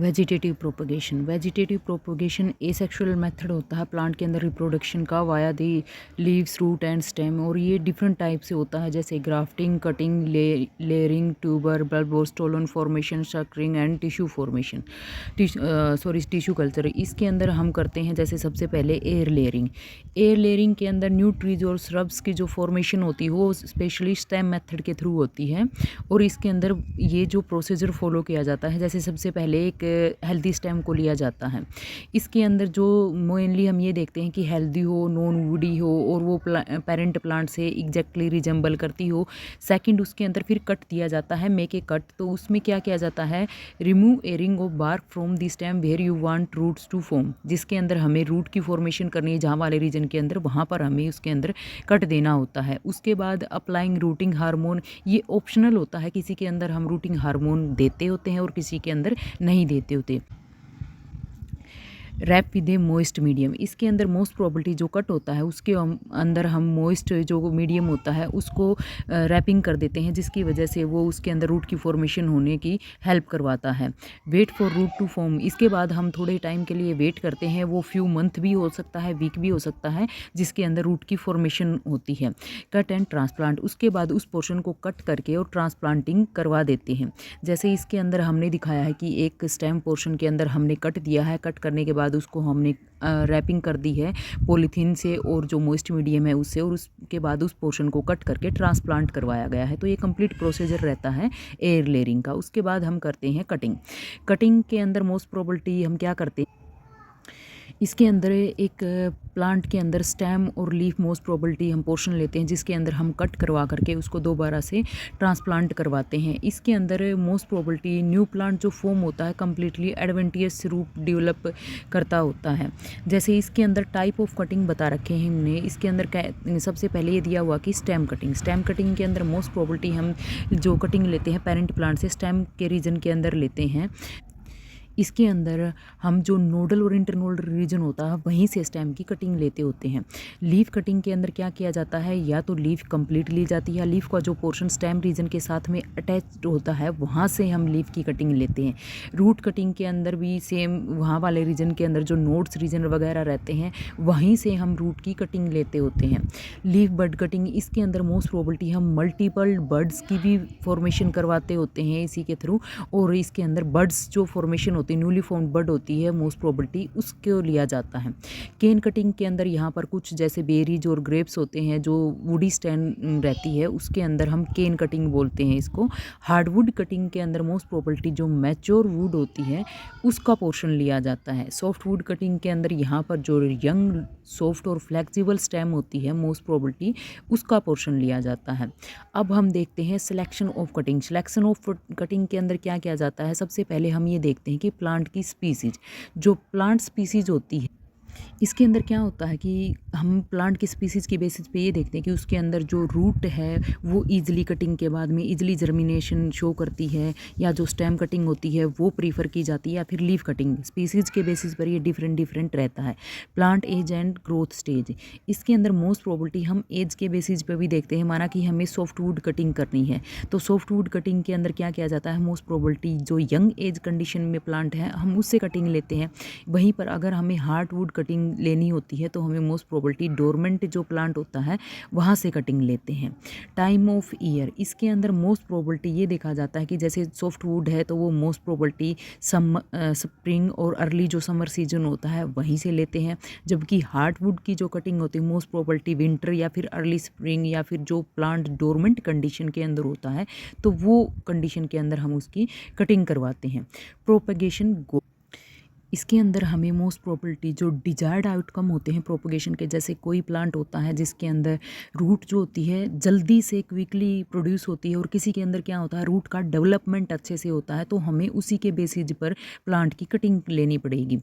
Vegetative propagation asexual method होता है plant के अंदर रिप्रोडक्शन का via the leaves root and stem, और ये डिफरेंट टाइप से होता है जैसे grafting, cutting, layering, tuber, bulb और stolon formation, suckering and tissue formation, tissue culture. इसके अंदर हम करते हैं जैसे सबसे पहले एयर लेयरिंग के अंदर न्यू ट्रीज और श्रब्स की जो फॉर्मेशन होती है वो स्पेशली स्टेम मेथड के थ्रू होती है, और इसके अंदर ये जो प्रोसीजर फॉलो किया जाता है जैसे सबसे पहले एक हेल्दी स्टेम को लिया जाता है। इसके अंदर जो मेनली हम ये देखते हैं कि हेल्दी हो, नॉन वुडी हो और वो पेरेंट प्लांट से एग्जैक्टली रिजेंबल करती हो। सेकंड उसके अंदर फिर कट दिया जाता है, मेक ए कट। तो उसमें क्या किया जाता है, remove a ring of bark from the stem where you want roots to form, जिसके अंदर हमें रूट की फॉर्मेशन करनी है जहाँ वाले रीजन के अंदर, वहाँ पर हमें उसके अंदर कट देना होता है। उसके बाद अप्लाइंग रूटिंग हार्मोन, ये ऑप्शनल होता है, किसी के अंदर हम रूटिंग हार्मोन देते होते हैं और किसी के अंदर नहीं देते होते। Wrap with a moist medium, इसके अंदर मोस्ट प्रोबेबिलिटी जो कट होता है उसके अंदर हम मोइस्ट जो मीडियम होता है उसको रैपिंग कर देते हैं, जिसकी वजह से वो उसके अंदर रूट की फॉर्मेशन होने की हेल्प करवाता है। Wait for root to form, इसके बाद हम थोड़े टाइम के लिए वेट करते हैं, वो फ्यू मंथ भी हो सकता है, वीक भी हो सकता है, जिसके अंदर रूट की फॉर्मेशन होती है। कट एंड ट्रांसप्लांट, उसके बाद उस पोर्शन को कट करके और ट्रांसप्लांटिंग करवा देते हैं। जैसे इसके अंदर हमने दिखाया है कि एक स्टेम पोर्शन के अंदर हमने कट दिया है, कट करने के बाद उसको हमने रैपिंग कर दी है पॉलीथीन से और जो मॉइस्ट मीडियम है उससे, और उसके बाद उस पोर्शन को कट करके ट्रांसप्लांट करवाया गया है। तो ये कंप्लीट प्रोसीजर रहता है एयर लेयरिंग का। उसके बाद हम करते हैं कटिंग के अंदर मोस्ट प्रोबेबिलिटी हम क्या करते हैं, इसके अंदर एक प्लांट के अंदर स्टेम और लीफ मोस्ट प्रोबेबिलिटी हम पोर्शन लेते हैं, जिसके अंदर हम कट करवा करके उसको दोबारा से ट्रांसप्लांट करवाते हैं। इसके अंदर मोस्ट प्रोबेबिलिटी न्यू प्लांट जो फॉर्म होता है कम्प्लीटली एडवेंटियस रूप डेवलप करता होता है। जैसे इसके अंदर टाइप ऑफ कटिंग बता रखे हैं हमने। इसके अंदर सबसे पहले ये दिया हुआ कि स्टेम कटिंग के अंदर मोस्ट प्रोबेबिलिटी हम जो कटिंग लेते हैं पेरेंट प्लांट से स्टेम के रीजन के अंदर लेते हैं। इसके अंदर हम जो नोडल और इंटरनोडल रीजन होता है वहीं से स्टेम की कटिंग लेते होते हैं। लीफ कटिंग के अंदर क्या किया जाता है, या तो लीफ कंप्लीट ली जाती है या लीफ का जो पोर्शन स्टेम रीजन के साथ में अटैच होता है वहाँ से हम लीफ की कटिंग लेते हैं। रूट कटिंग के अंदर भी सेम, वहाँ वाले रीजन के अंदर जो नोड्स रीजन वगैरह रहते हैं वहीं से हम रूट की कटिंग लेते होते हैं। लीफ बड कटिंग, इसके अंदर मोस्ट प्रोबेबिलिटी हम मल्टीपल बर्ड्स की भी फॉर्मेशन करवाते होते हैं इसी के थ्रू, और इसके अंदर बर्ड्स जो फॉर्मेशन होती है न्यूली फॉर्म्ड बर्ड होती है मोस्ट प्रोबेबिलिटी उसको लिया जाता है। केन कटिंग के अंदर यहाँ पर कुछ जैसे बेरीज और ग्रेप्स होते हैं जो वुडी स्टैंड रहती है, उसके अंदर हम केन कटिंग बोलते हैं इसको। हार्डवुड कटिंग के अंदर मोस्ट प्रोबेबिलिटी जो मैच्योर वुड होती है उसका पोर्शन लिया जाता है। सॉफ्ट वुड कटिंग के अंदर यहाँ पर जो यंग सॉफ्ट और फ्लेक्सिबल स्टेम होती है मोस्ट प्रोबेबिलिटी उसका पोर्शन लिया जाता है। अब हम देखते हैं सिलेक्शन ऑफ कटिंग के अंदर क्या किया जाता है। सबसे पहले हम ये देखते हैं कि प्लांट की स्पीसीज, जो प्लांट स्पीसीज होती है इसके अंदर क्या होता है कि हम प्लांट की स्पीसीज़ की बेसिस पे ये देखते हैं कि उसके अंदर जो रूट है वो ईजिली कटिंग के बाद में ईजिली जर्मिनेशन शो करती है, या जो स्टेम कटिंग होती है वो प्रीफर की जाती है, या फिर लीफ कटिंग। स्पीसीज़ के बेसिस पर ये डिफरेंट रहता है। Plant age and growth stage, इसके अंदर मोस्ट प्रोबेबिलिटी हम एज के बेसिस पर भी देखते हैं। माना कि हमें सॉफ्टवुड कटिंग करनी है तो सॉफ्टवुड कटिंग के अंदर क्या किया जाता है, मोस्ट प्रोबेबिलिटी जो यंग एज कंडीशन में प्लांट है हम उससे कटिंग लेते हैं। वहीं पर अगर हमें हार्डवुड कटिंग लेनी होती है तो हमें मोस्ट प्रोबेबिलिटी डोरमेंट जो प्लांट होता है वहाँ से कटिंग लेते हैं। टाइम ऑफ ईयर, इसके अंदर मोस्ट प्रोबेबिलिटी ये देखा जाता है कि जैसे सॉफ्ट वुड है तो वो मोस्ट प्रोबेबिलिटी स्प्रिंग और अर्ली जो समर सीजन होता है वहीं से लेते हैं, जबकि हार्डवुड की जो कटिंग होती है मोस्ट प्रोबेबिलिटी विंटर या फिर अर्ली स्प्रिंग, या फिर जो प्लांट डोरमेंट कंडीशन के अंदर होता है तो वो कंडीशन के अंदर हम उसकी कटिंग करवाते हैं। प्रोपगेशन, इसके अंदर हमें मोस्ट प्रोबेबिलिटी जो डिजायर्ड आउटकम होते हैं प्रोपगेशन के, जैसे कोई प्लांट होता है जिसके अंदर रूट जो होती है जल्दी से क्विकली प्रोड्यूस होती है, और किसी के अंदर क्या होता है रूट का डेवलपमेंट अच्छे से होता है, तो हमें उसी के बेसिस पर प्लांट की कटिंग लेनी पड़ेगी।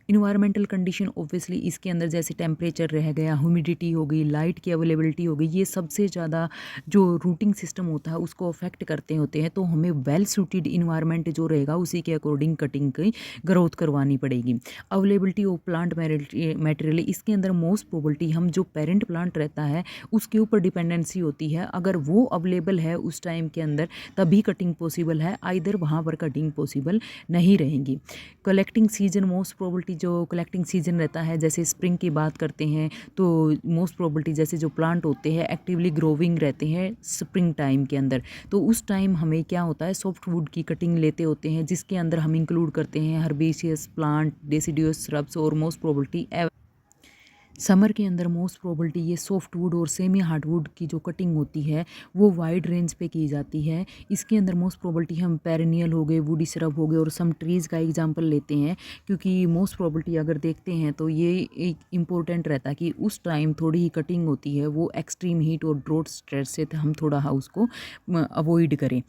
इन्वायरमेंटल कंडीशन, ऑब्वियसली इसके अंदर जैसे टेम्परेचर रह गया, ह्यूमिडिटी हो गई, लाइट की अवेलेबिलिटी हो गई, ये सबसे ज़्यादा जो रूटिंग सिस्टम होता है उसको अफेक्ट करते होते हैं। तो हमें वेल सूटेड इन्वायरमेंट जो रहेगा उसी के अकॉर्डिंग कटिंग की ग्रोथ करवानी पड़ेगी। अवेलेबिलिटी ऑफ प्लांट मटेरियल, इसके अंदर मोस्ट प्रोबेबिलिटी हम जो पेरेंट प्लांट रहता है उसके ऊपर डिपेंडेंसी होती है। अगर वो अवेलेबल है उस टाइम के अंदर तभी कटिंग पॉसिबल है, आइदर वहाँ पर कटिंग पॉसिबल नहीं रहेंगी। कलेक्टिंग सीजन, मोस्ट प्रोबेबिलिटी जो कलेक्टिंग सीजन रहता है, जैसे स्प्रिंग की बात करते हैं तो मोस्ट प्रोबेबिलिटी जैसे जो प्लांट होते हैं एक्टिवली ग्रोविंग रहते हैं स्प्रिंग टाइम के अंदर, तो उस टाइम हमें क्या होता है सॉफ्ट वुड की कटिंग लेते होते हैं, जिसके अंदर हम इंक्लूड करते हैं हर्बेशियस प्लांट, डेसिडियस श्रब्स और मोस्ट प्रोबेबिलिटी समर के अंदर मोस्ट प्रोबेबिलिटी ये सॉफ्ट वुड और सेमी हार्डवुड की जो कटिंग होती है वो वाइड रेंज पे की जाती है। इसके अंदर मोस्ट प्रोबेबिलिटी हम पेरेनियल हो गए, वुडी श्रब हो गए और सम ट्रीज़ का एग्जांपल लेते हैं, क्योंकि मोस्ट प्रोबेबिलिटी अगर देखते हैं तो ये एक इम्पोर्टेंट रहता है कि उस टाइम थोड़ी ही कटिंग होती है, वो एक्सट्रीम हीट और ड्रोट स्ट्रेस से हम थोड़ा उसको अवॉइड करें।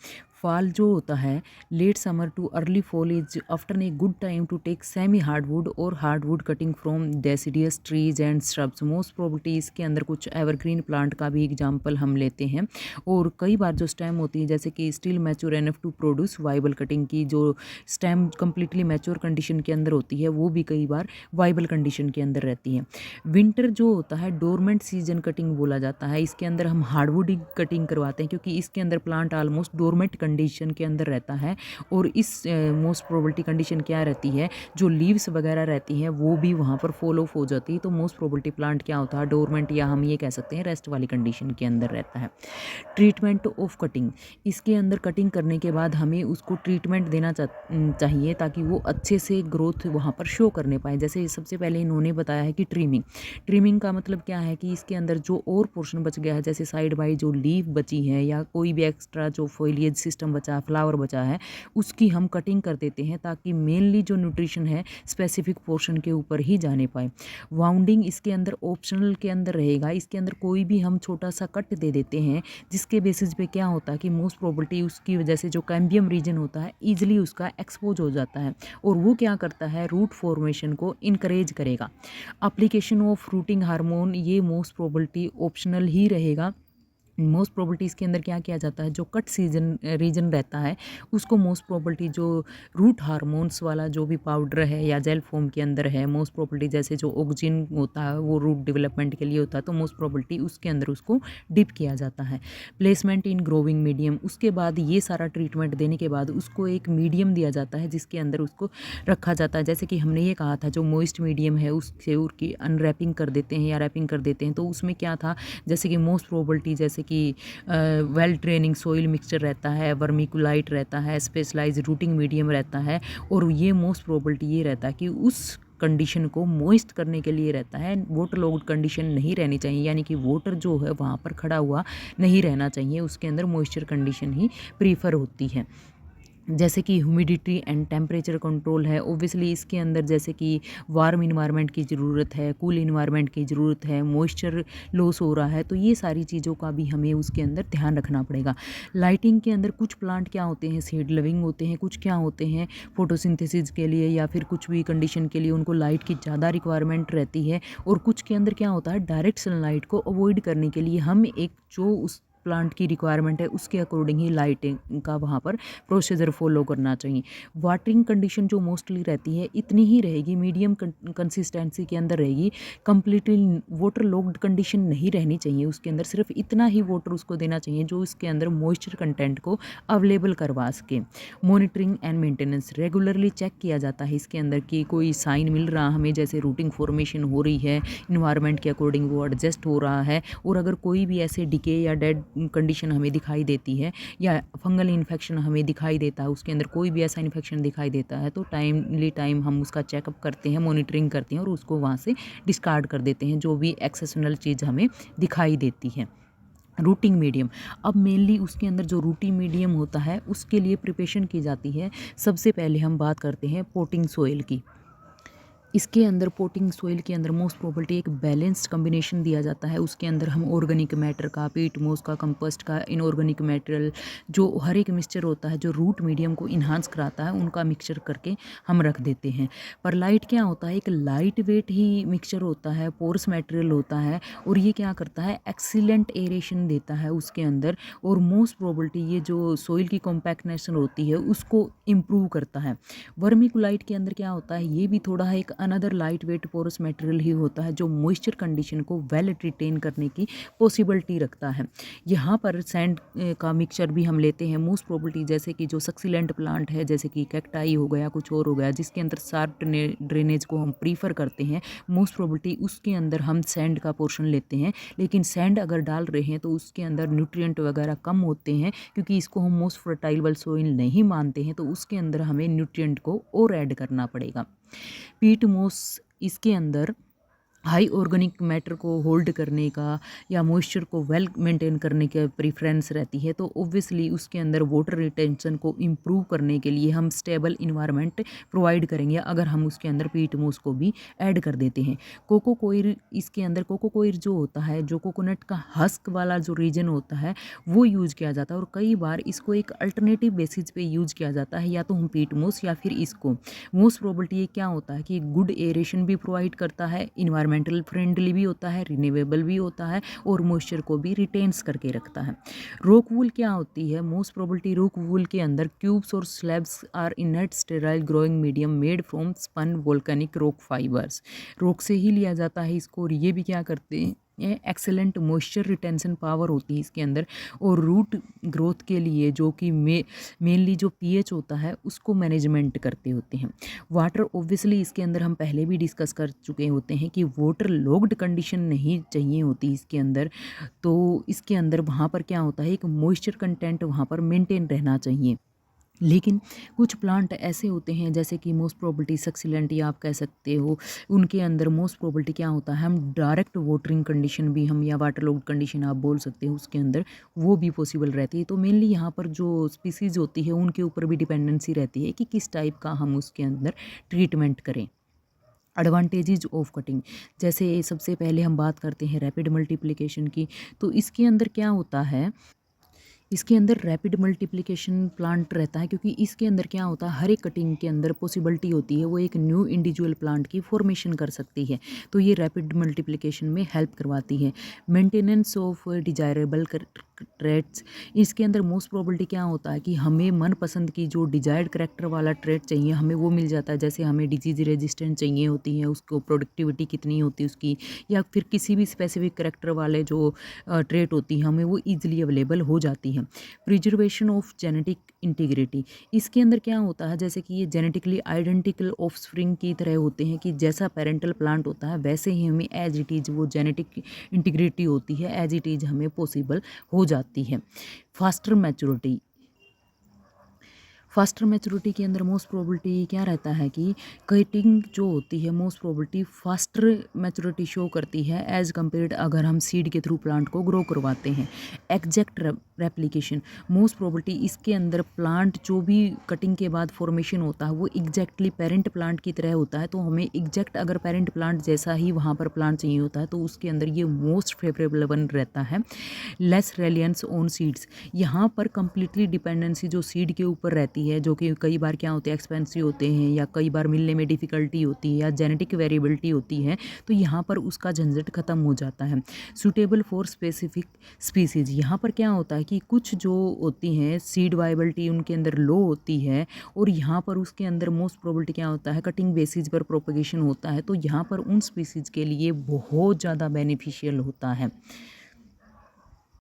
फॉल जो होता है, late summer to early fall is after a good time to take semi hardwood और hardwood cutting from deciduous trees and shrubs. Most probability इसके अंदर कुछ एवरग्रीन प्लांट का भी एग्जांपल हम लेते हैं। और कई बार जो स्टेम होती है जैसे कि still mature enough to produce viable cutting की, जो स्टेम कम्प्लीटली मैच्योर कंडीशन के अंदर होती है वो भी कई बार वाइबल कंडीशन के अंदर रहती है। विंटर जो होता है डोरमेंट सीजन कटिंग बोला जाता है, इसके अंदर हम हार्डवुड कटिंग करवाते हैं क्योंकि इसके अंदर प्लांट ऑलमोस्ट डोरमेंट कंडीशन के अंदर रहता है। और इस मोस्ट प्रोबेबिलिटी कंडीशन क्या रहती है, जो लीव्स वगैरह रहती हैं वो भी वहाँ पर फॉल ऑफ हो जाती है, तो मोस्ट प्रोबेबिलिटी प्लांट क्या होता है डोरमेंट या हम ये कह सकते हैं रेस्ट वाली कंडीशन के अंदर रहता है। ट्रीटमेंट ऑफ कटिंग, इसके अंदर कटिंग करने के बाद हमें उसको ट्रीटमेंट देना चाहिए ताकि वो अच्छे से ग्रोथ वहाँ पर शो करने पाए। जैसे सबसे पहले इन्होंने बताया है कि ट्रिमिंग का मतलब क्या है कि इसके अंदर जो और पोर्शन बच गया है, जैसे साइड बाई जो लीफ बची है या कोई भी एक्स्ट्रा जो फोलिएज सिस्टम बचा है, फ्लावर बचा है, उसकी हम कटिंग कर देते हैं ताकि मेनली जो न्यूट्रिशन है स्पेसिफिक पोर्शन के ऊपर ही जाने पाए। वाउंडिंग इसके अंदर ऑप्शनल के अंदर रहेगा, इसके अंदर कोई भी हम छोटा सा कट दे देते हैं जिसके बेसिस पे क्या होता है कि मोस्ट प्रोबेबिलिटी उसकी वजह से जो कैम्बियम रीजन होता है ईजिली उसका एक्सपोज हो जाता है और वो क्या करता है रूट फॉर्मेशन को इनकरेज करेगा। एप्लीकेशन ऑफ रूटिंग हार्मोन, ये मोस्ट प्रोबेबिलिटी ऑप्शनल ही रहेगा। मोस्ट प्रोबेबिलिटी इसके अंदर क्या किया जाता है, जो कट सीजन रीजन रहता है उसको मोस्ट प्रोबेबिलिटी जो रूट हार्मोन्स वाला जो भी पाउडर है या जेल फॉर्म के अंदर है, मोस्ट प्रोबेबिलिटी जैसे जो ऑक्सिन होता है वो रूट डेवलपमेंट के लिए होता है, तो मोस्ट प्रोबेबिलिटी उसके अंदर उसको डिप किया जाता है। प्लेसमेंट इन ग्रोविंग मीडियम, उसके बाद ये सारा ट्रीटमेंट देने के बाद उसको एक मीडियम दिया जाता है जिसके अंदर उसको रखा जाता है। जैसे कि हमने ये कहा था जो मॉइस्ट मीडियम है उससे उसकी अनरैपिंग कर देते हैं या रैपिंग कर देते हैं, तो उसमें क्या था जैसे कि मोस्ट प्रोबेबिलिटी जैसे कि वेल ट्रेनिंग सोइल मिक्सचर रहता है, वर्मिकुलाइट रहता है, स्पेशलाइज रूटिंग मीडियम रहता है, और ये मोस्ट प्रोबेबिलिटी ये रहता है कि उस कंडीशन को मॉइस्ट करने के लिए रहता है। वाटर लॉग्ड कंडीशन नहीं रहनी चाहिए, यानी कि वाटर जो है वहाँ पर खड़ा हुआ नहीं रहना चाहिए, उसके अंदर मॉइस्चर कंडीशन ही प्रीफर होती है। जैसे कि ह्यूमिडिटी एंड टेम्परेचर कंट्रोल है, ओब्वियसली इसके अंदर जैसे कि वार्म इन्वायरमेंट की ज़रूरत है, कूल इन्वायरमेंट की ज़रूरत है, मॉइस्चर लॉस हो रहा है, तो ये सारी चीज़ों का भी हमें उसके अंदर ध्यान रखना पड़ेगा। लाइटिंग के अंदर कुछ प्लांट क्या होते हैं सीड लविंग होते हैं, कुछ क्या होते हैं फोटोसिंथेसिस के लिए या फिर कुछ भी कंडीशन के लिए उनको लाइट की ज़्यादा रिक्वायरमेंट रहती है, और कुछ के अंदर क्या होता है डायरेक्ट सनलाइट को अवॉइड करने के लिए हम एक जो उस प्लांट की रिक्वायरमेंट है उसके अकॉर्डिंग ही लाइटिंग का वहाँ पर प्रोसीजर फॉलो करना चाहिए। वाटरिंग कंडीशन जो मोस्टली रहती है इतनी ही रहेगी, मीडियम कंसिस्टेंसी के अंदर रहेगी, कम्प्लीटली वाटर लॉक्ड कंडीशन नहीं रहनी चाहिए, उसके अंदर सिर्फ इतना ही वाटर उसको देना चाहिए जो इसके अंदर मॉइस्चर कंटेंट को अवेलेबल करवा सके। Monitoring and maintenance, regularly check किया जाता है इसके अंदर कि कोई साइन मिल रहा हमें जैसे रूटिंग फॉर्मेशन हो रही है, इन्वायरमेंट के अकॉर्डिंग वो एडजस्ट हो रहा है, और अगर कोई भी ऐसे डिके या डेड कंडीशन हमें दिखाई देती है या फंगल इन्फेक्शन हमें दिखाई देता है, उसके अंदर कोई भी ऐसा इन्फेक्शन दिखाई देता है, तो टाइम हम उसका चेकअप करते हैं, मॉनिटरिंग करते हैं और उसको वहाँ से डिस्कार्ड कर देते हैं जो भी एक्सेप्शनल चीज़ हमें दिखाई देती है। रूटिंग मीडियम, अब मेनली उसके अंदर जो रूटिंग मीडियम होता है उसके लिए प्रिपरेशन की जाती है। सबसे पहले हम बात करते हैं पोटिंग सोइल की। इसके अंदर पोटिंग सोइल के अंदर मोस्ट प्रोबेबिलिटी एक बैलेंस्ड कॉम्बिनेशन दिया जाता है। उसके अंदर हम ऑर्गेनिक मैटर का, पीट मोस का, कंपोस्ट का, इनऑर्गेनिक मटेरियल, जो हर एक मिक्सचर होता है जो रूट मीडियम को इन्हांस कराता है, उनका मिक्सचर करके हम रख देते हैं। परलाइट क्या होता है, एक लाइट वेट ही मिक्सचर होता है, पोरस मटेरियल होता है, और ये क्या करता है, एक्सीलेंट एरेशन देता है उसके अंदर, और मोस्ट प्रोबेबिलिटी ये जो सोइल की कॉम्पैक्टनेस होती है उसको इम्प्रूव करता है। वर्मिकुलाइट के अंदर क्या होता है, ये भी थोड़ा एक another light weight porous material ही होता है जो मॉइस्चर कंडीशन को वेल रिटेन करने की पॉसिबिलिटी रखता है। यहाँ पर सैंड का मिक्सचर भी हम लेते हैं मोस्ट प्रोबेबिलिटी, जैसे कि जो सक्सीलेंट प्लांट है, जैसे कि कैक्टाई हो गया, कुछ और हो गया, जिसके अंदर शार्प ड्रेनेज को हम प्रीफर करते हैं, मोस्ट प्रोबेबिलिटी उसके अंदर हम सैंड का पोर्शन लेते हैं। लेकिन सैंड अगर डाल रहे हैं तो उसके अंदर न्यूट्रिएंट वगैरह कम होते हैं, क्योंकि इसको हम मोस्ट फर्टाइल सोइल नहीं मानते हैं, तो उसके अंदर हमें न्यूट्रिएंट को और ऐड करना पड़ेगा। पीट मोस इसके अंदर हाई ऑर्गेनिक मैटर को होल्ड करने का या मॉइस्चर को वेल मेंटेन करने की प्रेफरेंस रहती है, तो ऑब्वियसली उसके अंदर वाटर रिटेंशन को इम्प्रूव करने के लिए हम स्टेबल इन्वायरमेंट प्रोवाइड करेंगे अगर हम उसके अंदर पीट मोस को भी ऐड कर देते हैं। कोको कोयर, इसके अंदर कोको कोयर जो होता है, जो कोकोनट का हस्क वाला जो रीजन होता है वो यूज किया जाता है, और कई बार इसको एक अल्टरनेटिव बेसिस पे यूज किया जाता है, या तो हम पीट मोस या फिर इसको। मोस्ट प्रोबेबिलिटी ये क्या होता है कि गुड एरेशन भी प्रोवाइड करता है, इन्वायरमेंटल फ्रेंडली भी होता है, रिन्यूएबल भी होता है, और मॉइस्चर को भी रिटेन्स करके रखता है। रॉक वूल क्या होती है, मोस्ट प्रोबेबिलिटी रॉक वूल के अंदर क्यूब्स और slabs are inert sterile growing medium made from spun volcanic rock fibres. Rock से ही लिया जाता है इसको, और ये भी क्या करते हैं, एक्सेलेंट मॉइस्चर रिटेंशन पावर होती है इसके अंदर, और रूट ग्रोथ के लिए जो कि मेनली जो पीएच होता है उसको मैनेजमेंट करते होते हैं। वाटर ऑब्वियसली इसके अंदर हम पहले भी डिस्कस कर चुके होते हैं कि वाटर लॉक्ड कंडीशन नहीं चाहिए होती इसके अंदर, तो इसके अंदर वहाँ पर क्या होता है, एक मॉइस्चर कंटेंट वहाँ पर मेंटेन रहना चाहिए। लेकिन कुछ प्लांट ऐसे होते हैं जैसे कि मोस्ट प्रोबेबिलिटी सक्सीलेंट या आप कह सकते हो, उनके अंदर मोस्ट प्रोबेबिलिटी क्या होता है, हम डायरेक्ट वाटरिंग कंडीशन भी हम, या वाटर लॉक्ड कंडीशन आप बोल सकते हो, उसके अंदर वो भी पॉसिबल रहती है। तो मेनली यहाँ पर जो स्पीसीज होती है उनके ऊपर भी डिपेंडेंसी रहती है कि किस टाइप का हम उसके अंदर ट्रीटमेंट करें। एडवांटेजेज ऑफ कटिंग, जैसे सबसे पहले हम बात करते हैं रैपिड मल्टीप्लिकेशन की, तो इसके अंदर क्या होता है, इसके अंदर रैपिड मल्टीप्लिकेशन प्लांट रहता है, क्योंकि इसके अंदर क्या होता है, हर एक कटिंग के अंदर पॉसिबिलिटी होती है वो एक न्यू इंडिविजुअल प्लांट की फॉर्मेशन कर सकती है, तो ये रैपिड मल्टीप्लिकेशन में हेल्प करवाती है। मेंटेनेंस ऑफ डिजायरेबल ट्रेट्स, इसके अंदर मोस्ट प्रोबेबिलिटी क्या होता है कि हमें मनपसंद की जो डिजायर्ड करेक्टर वाला ट्रेट चाहिए हमें वो मिल जाता है, जैसे हमें डिजीज रेजिस्टेंट चाहिए होती है, उसको प्रोडक्टिविटी कितनी होती है उसकी, या फिर किसी भी स्पेसिफिक करेक्टर वाले जो ट्रेट होती है हमें वो ईजिली अवेलेबल हो जाती है। प्रिजर्वेशन ऑफ जेनेटिक इंटीग्रिटी, इसके अंदर क्या होता है, जैसे कि ये जेनेटिकली आइडेंटिकल ऑफस्प्रिंग की तरह होते हैं, कि जैसा पेरेंटल प्लांट होता है वैसे ही हमें एज इट इज़ वो जेनेटिक इंटीग्रिटी होती है, एज इट इज़ हमें पॉसिबल हो जाती है। फास्टर मैच्योरिटी, फास्टर मैच्योरिटी के अंदर मोस्ट प्रोबेबिलिटी क्या रहता है कि कटिंग जो होती है most probability faster maturity show करती है एज कम्पेयर्ड अगर हम सीड के थ्रू प्लांट को ग्रो करवाते हैं। एग्जैक्ट रेप्लिकेशन, मोस्ट प्रोबेबिलिटी इसके अंदर प्लांट जो भी कटिंग के बाद फॉर्मेशन होता है वो एग्जैक्टली पेरेंट प्लांट की तरह होता है, तो हमें एग्जैक्ट अगर पेरेंट प्लांट जैसा ही वहाँ पर प्लांट चाहिए होता है तो उसके अंदर ये मोस्ट फेवरेबल बन रहता है। लेस रेलियंस ऑन सीड्स, यहाँ पर कंप्लीटली डिपेंडेंसी जो सीड के ऊपर रहती है, जो कि कई बार क्या होते हैं एक्सपेंसिव होते हैं, या कई बार मिलने में डिफ़िकल्टी होती है, या जेनेटिक वेरिएबिलिटी होती है, तो यहाँ पर उसका झंझट ख़त्म हो जाता है। सूटेबल फॉर स्पेसिफिक स्पीसीज, यहाँ पर क्या होता है कि कुछ जो होती हैं सीड वाइबिलिटी उनके अंदर लो होती है, और यहाँ पर उसके अंदर मोस्ट प्रोबेबिलिटी क्या होता है कटिंग बेसिस पर प्रोपगेशन होता है, तो यहाँ पर उन स्पीसीज के लिए बहुत ज़्यादा बेनिफिशियल होता है।